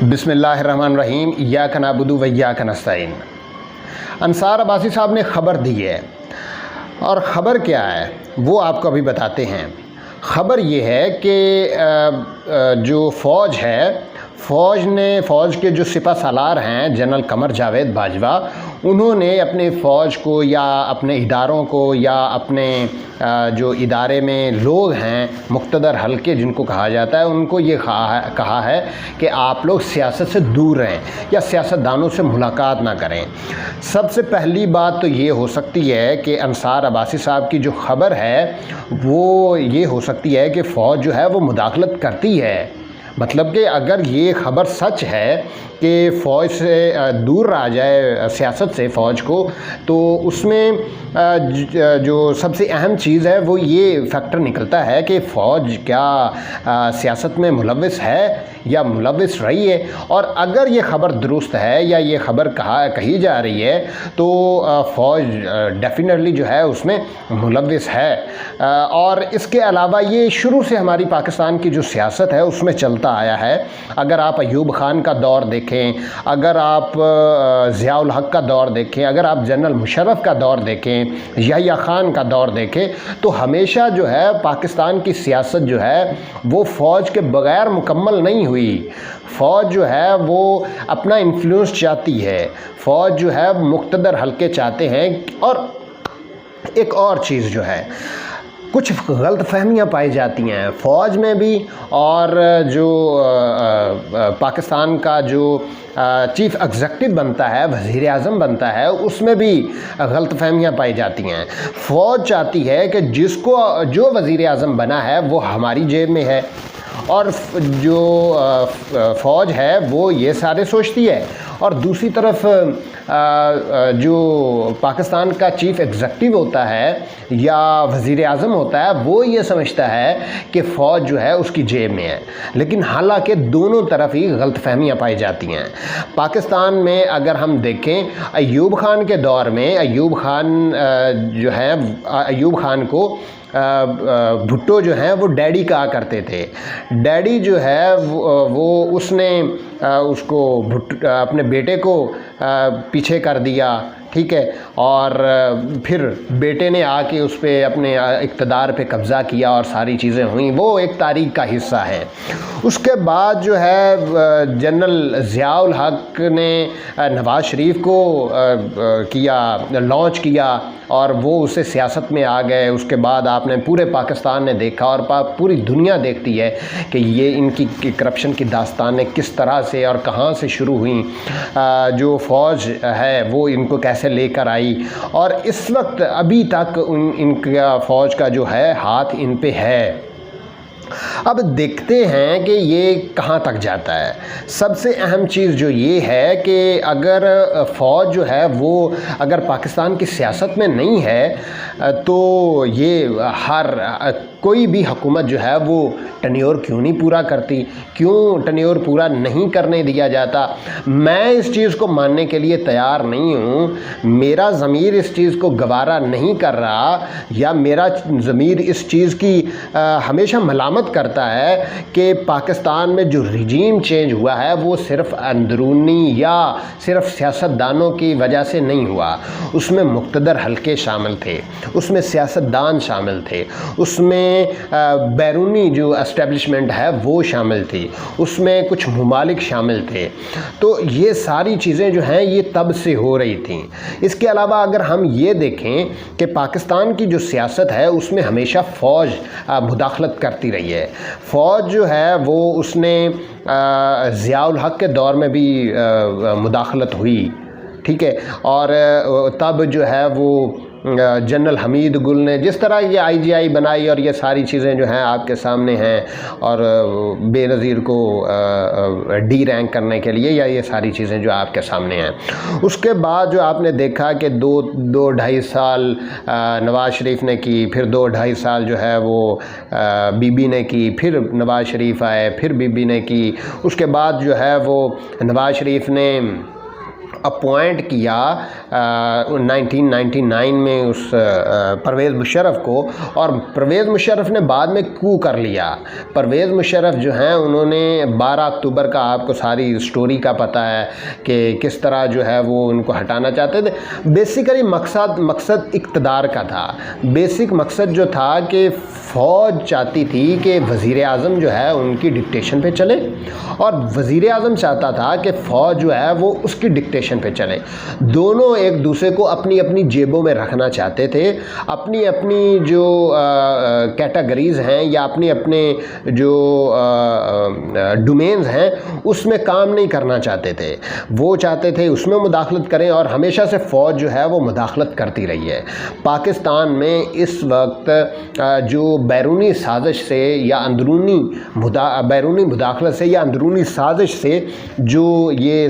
बिस्मिल्लाहिर्रहमानिर्रहीम इय्याक नअबुदु व इय्याक नस्तईन। अंसार अब्बासी साहब ने ख़बर दी है और ख़बर क्या है वो आपको अभी बताते हैं। ख़बर ये है कि जो फ़ौज है, फ़ौज के जो सिपह सालार हैं जनरल कमर जावेद बाजवा, उन्होंने अपने फ़ौज को या अपने इदारों को या अपने जो इदारे में लोग हैं मुक़्तदर हल्के जिनको कहा जाता है, उनको ये कहा है कि आप लोग सियासत से दूर रहें या सियासतदानों से मुलाकात ना करें। सबसे पहली बात तो ये हो सकती है कि अंसार अब्बासी साहब की जो ख़बर है वो ये हो सकती है कि फ़ौज जो है वो मुदाखलत करती है। मतलब कि अगर ये ख़बर सच है कि फ़ौज से दूर रहा जाए सियासत से फ़ौज को, तो उसमें जो सबसे अहम चीज़ है वो ये फैक्टर निकलता है कि फ़ौज क्या सियासत में मुलव्विस है या मुलव्विस रही है। और अगर ये ख़बर दुरुस्त है या ये ख़बर कही जा रही है तो फ़ौज डेफिनेटली जो है उसमें मुलव्विस है। और इसके अलावा ये शुरू से हमारी पाकिस्तान की जो सियासत है उसमें चलता आया है। अगर आप अयूब खान का दौर देखें, अगर आप ज़ियाउल हक का दौर देखें, अगर आप जनरल मुशर्रफ का दौर देखें, यहया खान का दौर देखें, तो हमेशा जो है पाकिस्तान की सियासत जो है वो फ़ौज के बग़ैर मुकम्मल नहीं हुई। फ़ौज जो है वो अपना इन्फ्लुएंस चाहती है, फ़ौज जो है मुक़्तदर हल्के चाहते हैं। और एक और चीज़ जो है, कुछ गलतफहमियाँ पाई जाती हैं फ़ौज में भी, और जो पाकिस्तान का जो चीफ़ एग्ज़ेक्टिव बनता है, वज़ीर आज़म बनता है, उसमें भी गलतफहमियाँ पाई जाती हैं। फ़ौज चाहती है कि जो वज़ीर आज़म बना है वो हमारी जेब में है, और जो फ़ौज है वो ये सारे सोचती है। और दूसरी तरफ जो पाकिस्तान का चीफ़ एग्ज़ेक्टिव होता है या वज़ीर आज़म होता है वो ये समझता है कि फ़ौज जो है उसकी जेब में है। लेकिन हालांकि दोनों तरफ ही गलतफहमियाँ पाई जाती हैं। पाकिस्तान में अगर हम देखें, अयूब खान के दौर में अयूब खान को भुट्टो जो हैं वो डैडी कहा करते थे। डैडी जो है वो उसने उसको अपने बेटे को पीछे कर दिया, ठीक है, और फिर बेटे ने आके उस पर अपने इक़्तिदार पे कब्ज़ा किया और सारी चीज़ें हुई। वो एक तारीख़ का हिस्सा है। उसके बाद जो है जनरल ज़ियाउल हक ने नवाज़ शरीफ को लॉन्च किया और वो उससे सियासत में आ गए। उसके बाद आपने पूरे पाकिस्तान ने देखा और पूरी दुनिया देखती है कि ये इनकी करप्शन की दास्तानें किस तरह से और कहाँ से शुरू हुई, जो फ़ौज है वो इनको कैसे लेकर आई, और इस वक्त अभी तक इनका फ़ौज का जो है हाथ इन पे है। अब देखते हैं कि ये कहाँ तक जाता है। सबसे अहम चीज़ जो ये है कि अगर फ़ौज जो है वो अगर पाकिस्तान की सियासत में नहीं है तो ये कोई भी हुकूमत जो है वो टन्योर क्यों नहीं पूरा करती, क्यों टन्योर पूरा नहीं करने दिया जाता। मैं इस चीज़ को मानने के लिए तैयार नहीं हूँ। मेरा ज़मीर इस चीज़ को गवारा नहीं कर रहा, या मेरा ज़मीर इस चीज़ की हमेशा मलामत करता है कि पाकिस्तान में जो रिजीम चेंज हुआ है वो सिर्फ़ अंदरूनी या सिर्फ़ सियासतदानों की वजह से नहीं हुआ। उसमें मुक़्तदर हल्के शामिल थे, उसमें सियासतदान शामिल थे, उसमें बैरूनी जो एस्टेब्लिशमेंट है वो शामिल थी, उसमें कुछ ममालिक शामिल थे। तो ये सारी चीज़ें जो हैं ये तब से हो रही थी। इसके अलावा अगर हम ये देखें कि पाकिस्तान की जो सियासत है उसमें हमेशा फ़ौज मुदाखलत करती रही है। फ़ौज जो है वो उसने ज़ियाउल हक के दौर में भी मुदाखलत हुई, ठीक है, और तब जो है वो जनरल हमीद गुल ने जिस तरह ये IGI बनाई और ये सारी चीज़ें जो हैं आपके सामने हैं, और बेनज़ीर को D रैंक करने के लिए, या ये सारी चीज़ें जो आपके सामने हैं। उसके बाद जो आपने देखा कि दो ढाई साल नवाज़ शरीफ ने की, फिर 2-2.5 साल जो है वो बीबी ने की, फिर नवाज़ शरीफ आए, फिर बीबी ने की। उसके बाद जो है वो नवाज़ शरीफ ने अपॉइंट किया 1999 में उस परवेज़ मुशर्रफ को, और परवेज़ मुशर्रफ ने बाद में कू कर लिया। परवेज़ मुशर्रफ जो हैं उन्होंने 12 अक्टूबर का आपको सारी स्टोरी का पता है कि किस तरह जो है वो उनको हटाना चाहते थे। बेसिकली मकसद इक़्तिदार का था। बेसिक मकसद जो था कि फ़ौज चाहती थी कि वज़ीर आज़म जो है उनकी डिक्टेशन पे चले, और वज़ीर आज़म चाहता था कि फ़ौज जो है वो उसकी डिक्टेशन पे चले। दोनों एक दूसरे को अपनी अपनी जेबों में रखना चाहते थे, अपनी अपनी जो कैटेगरीज़ हैं या अपने अपने जो डोमेन्स हैं उसमें काम नहीं करना चाहते थे। वो चाहते थे उसमें मुदाखलत करें, और हमेशा से फ़ौज जो है वो मुदाखलत करती रही है। पाकिस्तान में इस वक्त जो बैरूनी साजिश से या बैरूनी मुदाखलत से या अंदरूनी साजिश से जो ये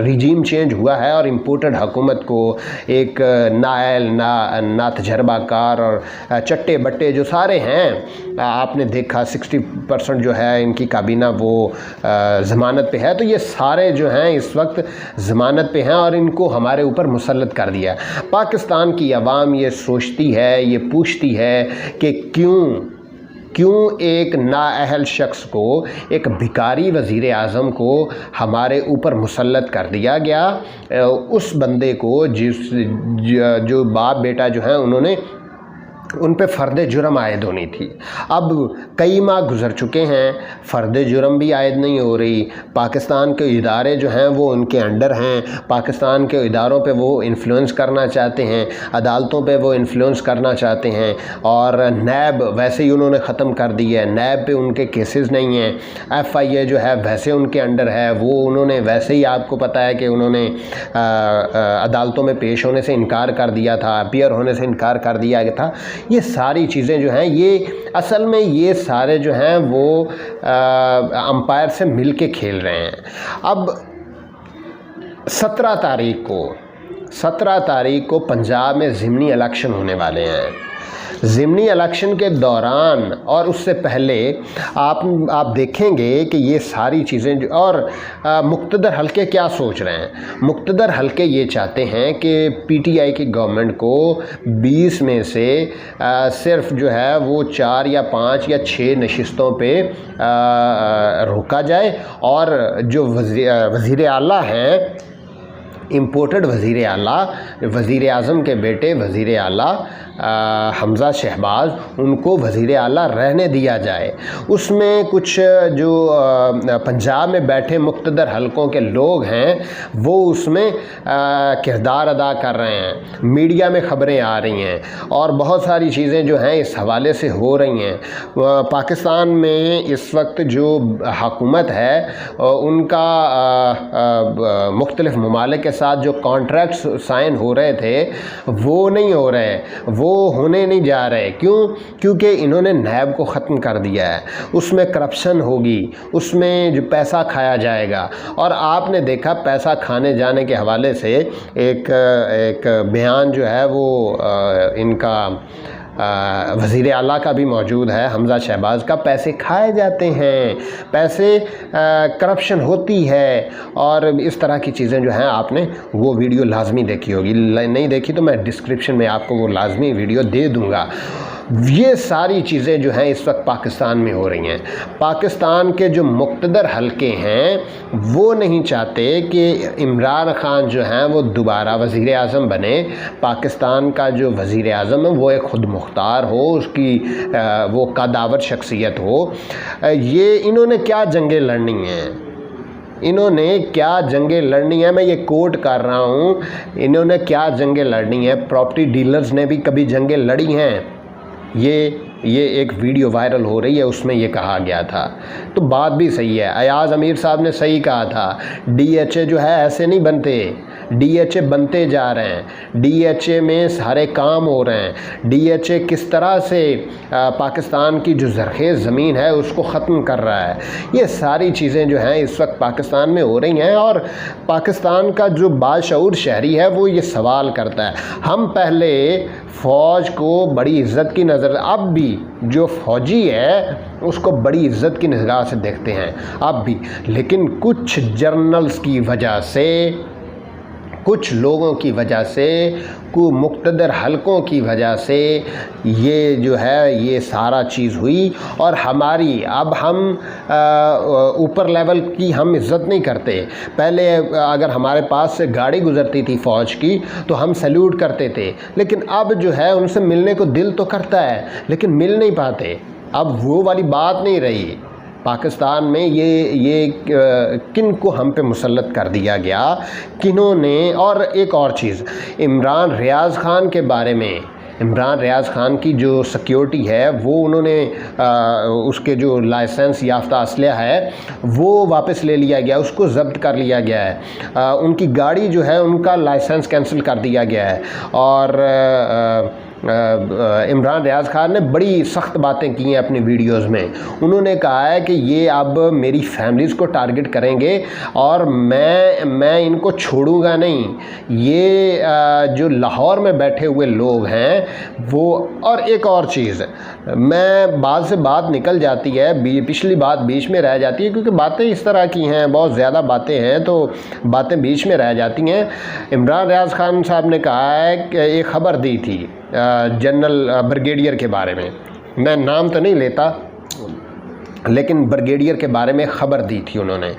रिजीम चेंज हुआ है और इम्पोर्टेड हुकूमत को एक नायल ना तजर्बाकार और चट्टे बट्टे जो सारे हैं, आपने देखा 60% जो है इनकी काबीना वो ज़मानत पे है, तो ये सारे जो हैं इस वक्त ज़मानत पे हैं और इनको हमारे ऊपर मुसल्लत कर दिया। पाकिस्तान की आवाम ये सोचती है, ये पूछती है कि क्यों एक नाअहल शख्स को, एक भिखारी वज़ीर आज़म को हमारे ऊपर मुसल्लत कर दिया गया। उस बंदे को जो बाप बेटा जो हैं उन्होंने उन पे फ़र्द जुर्म आयद होनी थी। अब कई माह गुज़र चुके हैं, फ़र्द जुर्म भी आयद नहीं हो रही। पाकिस्तान के इदारे जो हैं वो उनके अंडर हैं, पाकिस्तान के इदारों पे वो इन्फ्लुएंस करना चाहते हैं, अदालतों पे वो इन्फ्लुएंस करना चाहते हैं, और नैब वैसे ही उन्होंने ख़त्म कर दी है। नैब पे उनके केसेस नहीं हैं। FIA जो है वैसे उनके अंडर है, वो उन्होंने वैसे ही आपको पता है कि उन्होंने अदालतों में पेश होने से इनकार कर दिया था, अपीयर होने से इनकार कर दिया गया था। ये सारी चीज़ें जो हैं ये असल में ये सारे जो हैं वो अंपायर से मिल के खेल रहे हैं। अब 17 तारीख को पंजाब में ज़िमनी इलेक्शन होने वाले हैं। ज़िमनी इलेक्शन के दौरान और उससे पहले आप देखेंगे कि ये सारी चीज़ें और मुक़्तदर हलके क्या सोच रहे हैं। मुक़्तदर हलके ये चाहते हैं कि PTI की गवर्नमेंट को 20 में से सिर्फ जो है वो 4 या 5 या 6 नशिस्तों पे रोका जाए, और जो वज़ीर आला हैं, इम्पोर्टेड वज़ीर आला, वज़ीर आज़म के बेटे वज़ीर आला हमज़ा शहबाज, उनको वज़ीर आला रहने दिया जाए। उसमें कुछ जो पंजाब में बैठे मुक़्तदर हलकों के लोग हैं वो उसमें किरदार अदा कर रहे हैं। मीडिया में ख़बरें आ रही हैं और बहुत सारी चीज़ें जो हैं इस हवाले से हो रही हैं। पाकिस्तान में इस वक्त जो हुकूमत है उनका मुख्तलिफ़ ममालिक के साथ जो कॉन्ट्रैक्ट्स साइन हो रहे थे वो नहीं हो रहे, वो होने नहीं जा रहे। क्योंकि इन्होंने नैब को ख़त्म कर दिया है। उसमें करप्शन होगी, उसमें जो पैसा खाया जाएगा। और आपने देखा पैसा खाने जाने के हवाले से एक बयान जो है वो इनका वज़ीर आला का भी मौजूद है, हमज़ा शहबाज का। पैसे खाए जाते हैं, पैसे करप्शन होती है, और इस तरह की चीज़ें जो हैं आपने वो वीडियो लाजमी देखी होगी। नहीं देखी तो मैं डिस्क्रिप्शन में आपको वो लाजमी वीडियो दे दूँगा। ये सारी चीज़ें जो हैं इस वक्त पाकिस्तान में हो रही हैं। पाकिस्तान के जो मुक़्तदर हलके हैं वो नहीं चाहते कि इमरान ख़ान जो हैं वो दोबारा वज़ीर आज़म बने। पाकिस्तान का जो वज़ीर आज़म है वो एक ख़ुद मुख्तार हो, उसकी वो कदावर शख्सियत हो। ये इन्होंने क्या जंगें लड़नी हैं, इन्होंने क्या जंगें लड़नी है, मैं ये कोट कर रहा हूँ, इन्होंने क्या जंगें लड़नी है। प्रॉपर्टी डीलर्स ने भी कभी जंगें लड़ी हैं। ये एक वीडियो वायरल हो रही है, उसमें ये कहा गया था, तो बात भी सही है। अयाज़ अमीर साहब ने सही कहा था, DHA जो है ऐसे नहीं बनते, DHA बनते जा रहे हैं। DHA में सारे काम हो रहे हैं। DHA किस तरह से पाकिस्तान की जो ज़रख़ेज़ ज़मीन है उसको ख़त्म कर रहा है। ये सारी चीज़ें जो हैं इस वक्त पाकिस्तान में हो रही हैं, और पाकिस्तान का जो बाशऊर शहरी है वो ये सवाल करता है। हम पहले फ़ौज को बड़ी इज़्ज़त की नज़र, अब भी जो फ़ौजी है उसको बड़ी इज़्ज़त की निगाह से देखते हैं अब भी, लेकिन कुछ जर्नल्स की वजह से कुछ लोगों की वजह से, मुक़्तदर हलकों की वजह से ये जो है ये सारा चीज़ हुई। और हमारी अब हम ऊपर लेवल की हम इज़्ज़त नहीं करते। पहले अगर हमारे पास से गाड़ी गुज़रती थी फ़ौज की तो हम सैल्यूट करते थे, लेकिन अब जो है उनसे मिलने को दिल तो करता है लेकिन मिल नहीं पाते। अब वो वाली बात नहीं रही। पाकिस्तान में ये किन को हम पे मुसल्लत कर दिया गया, किन्होंने। और एक और चीज़, इमरान रियाज़ ख़ान के बारे में, इमरान रियाज़ ख़ान की जो सिक्योरिटी है वो उन्होंने उसके जो लाइसेंस याफ्ता असलहा है वो वापस ले लिया गया, उसको ज़ब्त कर लिया गया है। उनकी गाड़ी जो है उनका लाइसेंस कैंसिल कर दिया गया है। और इमरान रियाज़ ख़ान ने बड़ी सख्त बातें की हैं अपनी वीडियोज़ में। उन्होंने कहा है कि ये अब मेरी फैमिलीज़ को टारगेट करेंगे और मैं इनको छोड़ूंगा नहीं। ये जो लाहौर में बैठे हुए लोग हैं वो। और एक और चीज़, मैं बात से बात निकल जाती है, पिछली बात बीच में रह जाती है, क्योंकि बातें इस तरह की हैं, बहुत ज़्यादा बातें हैं तो बातें बीच में रह जाती हैं। इमरान रियाज़ ख़ान साहब ने कहा है कि एक ख़बर दी थी जनरल ब्रिगेडियर के बारे में, मैं नाम तो नहीं लेता लेकिन ब्रिगेडियर के बारे में ख़बर दी थी उन्होंने।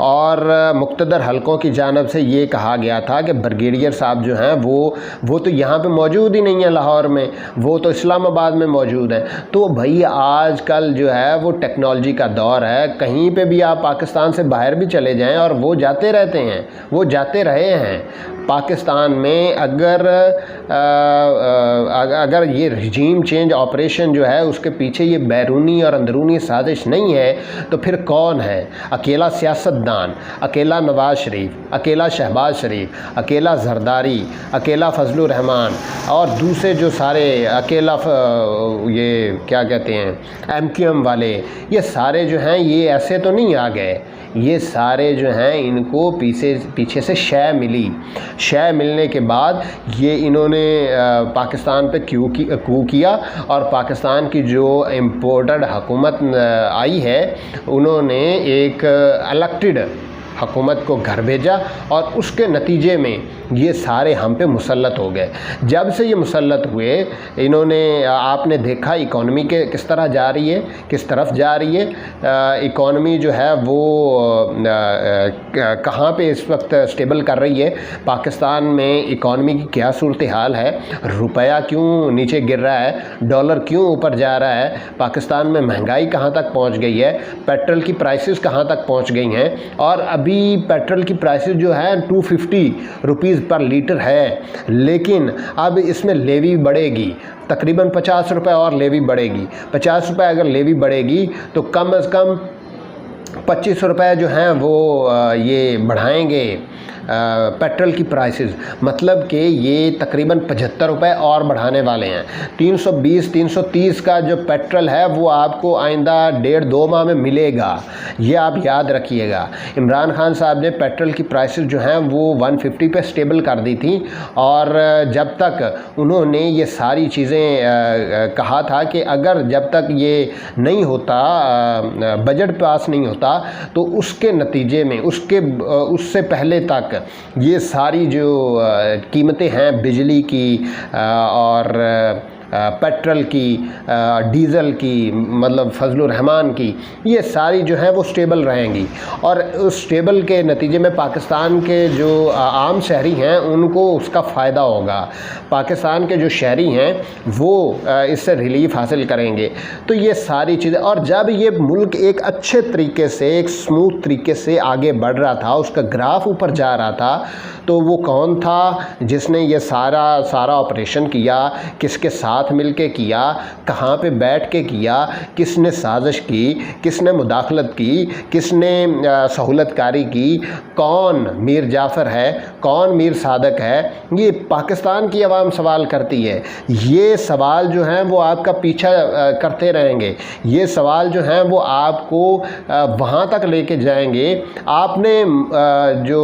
और मुक़्तदर हलकों की जानिब से ये कहा गया था कि ब्रिगेडियर साहब जो हैं वो तो यहाँ पे मौजूद ही नहीं है लाहौर में, वो तो इस्लामाबाद में मौजूद हैं। तो भाई आजकल जो है वो टेक्नोलॉजी का दौर है, कहीं पे भी आप पाकिस्तान से बाहर भी चले जाएं और वो जाते रहते हैं, वो जाते रहे हैं। पाकिस्तान में अगर ये रजीम चेंज ऑपरेशन जो है उसके पीछे ये बैरूनी और अंदरूनी साजिश नहीं है तो फिर कौन है? अकेला सियासतदान, अकेला नवाज शरीफ, अकेला शहबाज शरीफ, अकेला जरदारी, अकेला फजलुर रहमान और दूसरे जो सारे अकेला ये क्या कहते हैं MQM वाले, ये सारे जो हैं ये ऐसे तो नहीं आ गए। ये सारे जो हैं इनको पीछे से शय मिली। शय मिलने के बाद ये इन्होंने पाकिस्तान पे कू किया और पाकिस्तान की जो इम्पोर्टेड हुकूमत आई है उन्होंने एक इलेक्टेड हुकूमत को घर भेजा और उसके नतीजे में ये सारे हम पे मुसल्लत हो गए। जब से ये मुसल्लत हुए इन्होंने, आपने देखा इकॉनमी के किस तरह जा रही है, किस तरफ जा रही है। इकॉनमी जो है वो कहाँ पे इस वक्त स्टेबल कर रही है। पाकिस्तान में इकॉनमी की क्या सूरत हाल है, रुपया क्यों नीचे गिर रहा है, डॉलर क्यों ऊपर जा रहा है, पाकिस्तान में महंगाई कहाँ तक पहुँच गई है, पेट्रोल की प्राइसेस कहाँ तक पहुँच गई हैं। और अभी पेट्रोल की प्राइसेस जो है 250 रुपीज़ पर लीटर है, लेकिन अब इसमें लेवी बढ़ेगी, तकरीबन 50 रुपये और लेवी बढ़ेगी। 50 रुपये अगर लेवी बढ़ेगी तो कम से कम 25 रुपये जो हैं वो ये बढ़ाएंगे पेट्रोल की प्राइसेस, मतलब कि ये तकरीबन 75 रुपये और बढ़ाने वाले हैं। 320-330 का जो पेट्रोल है वो आपको आइंदा 1.5-2 माह में मिलेगा, ये आप याद रखिएगा। इमरान खान साहब ने पेट्रोल की प्राइसेस जो हैं वो 150 पे स्टेबल कर दी थी और जब तक उन्होंने ये सारी चीज़ें कहा था कि अगर जब तक ये नहीं होता, बजट पास नहीं होता, तो उसके नतीजे में उससे पहले तक ये सारी जो कीमतें हैं बिजली की और पेट्रोल की, डीज़ल की, मतलब फजलुर रहमान की, ये सारी जो है वो स्टेबल रहेंगी। और उस स्टेबल के नतीजे में पाकिस्तान के जो आम शहरी हैं उनको उसका फ़ायदा होगा। पाकिस्तान के जो शहरी हैं वो इससे रिलीफ हासिल करेंगे। तो ये सारी चीज़ें, और जब ये मुल्क एक अच्छे तरीके से, एक स्मूथ तरीके से आगे बढ़ रहा था, उसका ग्राफ ऊपर जा रहा था, तो वो कौन था जिसने ये सारा ऑपरेशन किया, किसके साथ मिलके किया, कहाँ पे बैठ के किया, किसने साजिश की, किसने मुदाखलत की, किसने सहूलतकारी की, कौन मीर जाफ़र है, कौन मीर सादक है, ये पाकिस्तान की आवाम सवाल करती है। ये सवाल जो हैं वो आपका पीछा करते रहेंगे, ये सवाल जो हैं वो आपको वहाँ तक लेके जाएंगे। आपने जो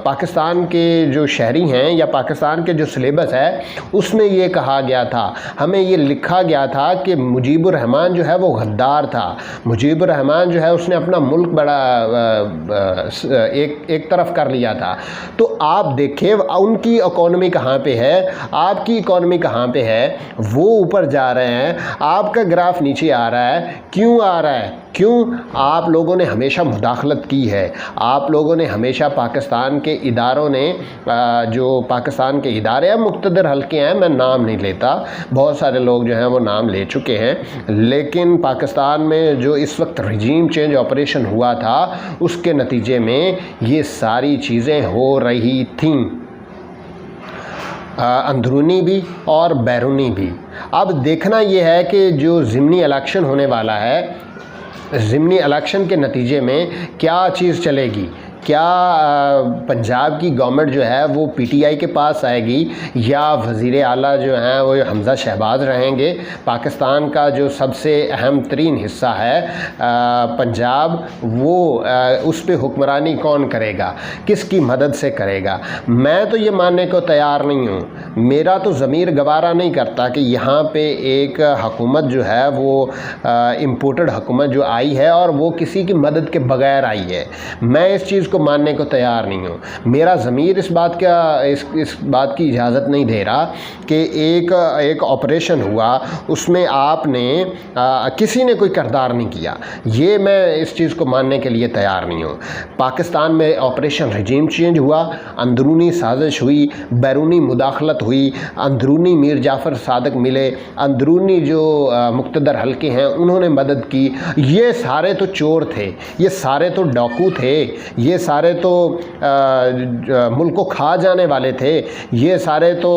पाकिस्तान के जो शहरी हैं या पाकिस्तान के जो सिलेबस है उसमें ये कहा गया था, हमें ये लिखा गया था कि मुजीबुर रहमान जो है वो गद्दार था, मुजीबुर रहमान जो है उसने अपना मुल्क बड़ा एक तरफ कर लिया था। तो आप देखें उनकी इकॉनमी कहाँ पे है, आपकी इकॉनमी कहाँ पे है, वो ऊपर जा रहे हैं, आपका ग्राफ नीचे आ रहा है। क्यों आ रहा है? क्यों? आप लोगों ने हमेशा मुदाखलत की है, आप लोगों ने हमेशा पाकिस्तान के इदारों ने जो पाकिस्तान के इदारे हैं मुक़्तदर हल्के हैं, मैं नाम नहीं लेता, बहुत सारे लोग जो हैं वो नाम ले चुके हैं, लेकिन पाकिस्तान में जो इस वक्त रजीम चेंज ऑपरेशन हुआ था उसके नतीजे में ये सारी चीज़ें हो रही थीं, अंदरूनी भी और बैरूनी भी। अब देखना ये है कि जो ज़िमनी इलेक्शन होने वाला है, ज़िमनी इलेक्शन के नतीजे में क्या चीज़ चलेगी। क्या पंजाब की गवर्नमेंट जो है वो पीटीआई के पास आएगी या वज़ीर आला जो हैं वो हमज़ा शहबाज रहेंगे। पाकिस्तान का जो सबसे अहम तरीन हिस्सा है पंजाब, वो उस पर हुक्मरानी कौन करेगा, किसकी मदद से करेगा। मैं तो ये मानने को तैयार नहीं हूँ, मेरा तो ज़मीर गवारा नहीं करता कि यहाँ पे एक हुकूमत जो है वो इम्पोर्टेड हुकूमत जो आई है और वो किसी की मदद के बग़ैर आई है। मैं इस चीज़ को मानने को तैयार नहीं हूँ। मेरा ज़मीर इस बात की इजाज़त नहीं दे रहा कि एक ऑपरेशन हुआ उसमें आपने किसी ने कोई किरदार नहीं किया, ये मैं इस चीज़ को मानने के लिए तैयार नहीं हूँ। पाकिस्तान में ऑपरेशन रजीम चेंज हुआ, अंदरूनी साजिश हुई, बैरूनी मुदाखलत हुई, अंदरूनी मीर जाफ़र सादिक मिले, अंदरूनी जो मुक़्तदर हल्के हैं उन्होंने मदद की। ये सारे तो चोर थे, ये सारे तो डाकू थे, ये सारे तो मुल्क को खा जाने वाले थे, ये सारे तो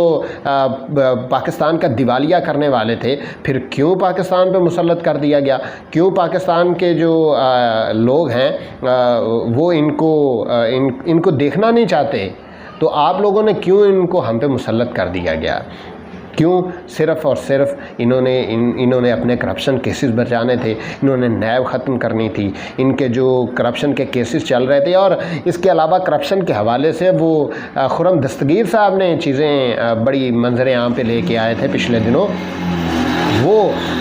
पाकिस्तान का दिवालिया करने वाले थे। फिर क्यों पाकिस्तान पे मुसल्लत कर दिया गया? क्यों पाकिस्तान के जो लोग हैं वो इनको देखना नहीं चाहते? तो आप लोगों ने क्यों इनको हम पे मुसल्लत कर दिया गया? क्यों? सिर्फ़ और सिर्फ इन्होंने अपने करप्शन केसेस बचाने थे, इन्होंने नैब ख़त्म करनी थी, इनके जो करप्शन के केसेस चल रहे थे। और इसके अलावा करप्शन के हवाले से वो खुर्रम दस्तगीर साहब ने चीज़ें बड़ी मंजर आम पे लेके आए थे पिछले दिनों,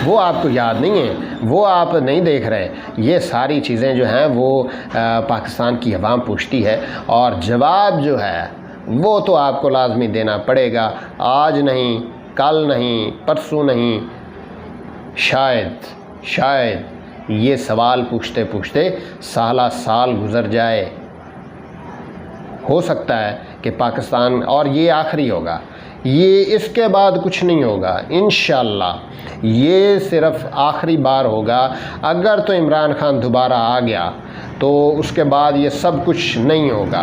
वो आपको याद नहीं है, वो आप नहीं देख रहे। ये सारी चीज़ें जो हैं वो पाकिस्तान की अवाम पूछती है और जवाब जो है वो तो आपको लाजमी देना पड़ेगा। आज नहीं, कल नहीं, परसों नहीं, शायद ये सवाल पूछते पूछते साल गुज़र जाए। हो सकता है कि पाकिस्तान, और ये आखिरी होगा, ये इसके बाद कुछ नहीं होगा इंशाअल्लाह, ये सिर्फ़ आखिरी बार होगा। अगर तो इमरान खान दोबारा आ गया तो उसके बाद ये सब कुछ नहीं होगा।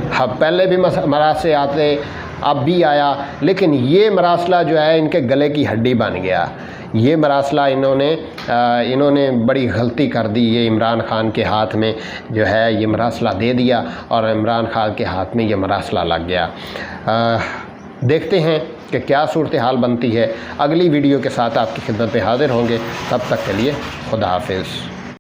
हाँ, पहले भी मरासले आते, अब भी आया, लेकिन ये मरासला जो है इनके गले की हड्डी बन गया। ये मरासला इन्होंने बड़ी गलती कर दी, ये इमरान खान के हाथ में जो है ये मरासला दे दिया और इमरान खान के हाथ में ये मरासला लग गया। देखते हैं कि क्या सूरत हाल बनती है। अगली वीडियो के साथ आपकी खिदमत में हाज़िर होंगे, तब तक के लिए खुदा हाफिज़।